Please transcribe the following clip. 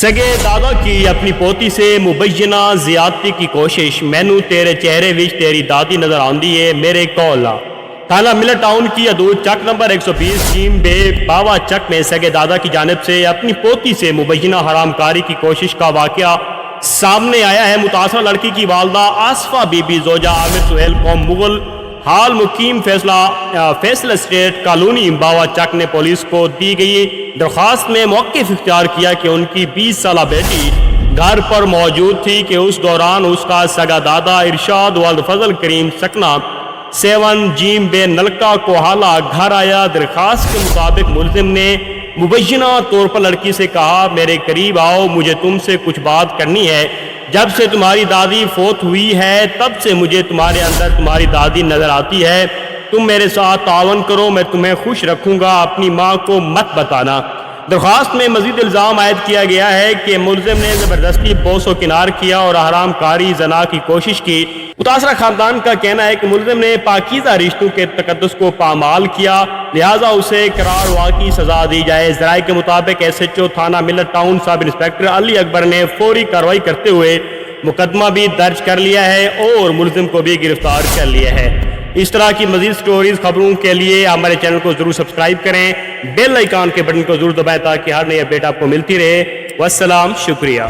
سگے دادا کی اپنی پوتی سے مبینہ زیادتی کی کوشش، مینو تیرے چہرے وچ تیری دادی نظر آندی ہے میرے کولا۔ تھانہ ملت ٹاؤن کی حدود چک نمبر 120 جیم بے باوا چک میں سگے دادا کی جانب سے اپنی پوتی سے مبینہ حرام کاری کی کوشش کا واقعہ سامنے آیا ہے۔ متاثرہ لڑکی کی والدہ آصفہ بی بی زوجہ عامر سہیل قوم مغل حال مقیم فیصلہ اسٹیٹ کالونی باوا چک نے پولیس کو دی گئی درخواست میں موقف اختیار کیا کہ ان کی 20 سالہ بیٹی گھر پر موجود تھی کہ اس دوران اس کا سگا دادا ارشاد والد فضل کریم سکنہ 7 جیم بے نلکا کوہالہ گھر آیا۔ درخواست کے مطابق ملزم نے مبینہ طور پر لڑکی سے کہا، میرے قریب آؤ، مجھے تم سے کچھ بات کرنی ہے۔ جب سے تمہاری دادی فوت ہوئی ہے تب سے مجھے تمہارے اندر تمہاری دادی نظر آتی ہے، تم میرے ساتھ تعاون کرو، میں تمہیں خوش رکھوں گا، اپنی ماں کو مت بتانا۔ درخواست میں مزید الزام عائد کیا گیا ہے کہ ملزم نے زبردستی بوس و کنار کیا اور حرام کاری زنا کی کوشش کی۔ متاثرہ خاندان کا کہنا ہے کہ ملزم نے پاکیزہ رشتوں کے تقدس کو پامال کیا، لہٰذا اسے قرار واقعی سزا دی جائے۔ ذرائع کے مطابق ایس ایچ او تھانہ ملت ٹاؤن سب انسپکٹر علی اکبر نے فوری کارروائی کرتے ہوئے مقدمہ بھی درج کر لیا ہے اور ملزم کو بھی گرفتار کر لیا ہے۔ اس طرح کی مزید سٹوریز خبروں کے لیے ہمارے چینل کو ضرور سبسکرائب کریں، بیل آئیکن کے بٹن کو ضرور دبائیں تاکہ ہر نئی اپڈیٹ آپ کو ملتی رہے۔ والسلام، شکریہ۔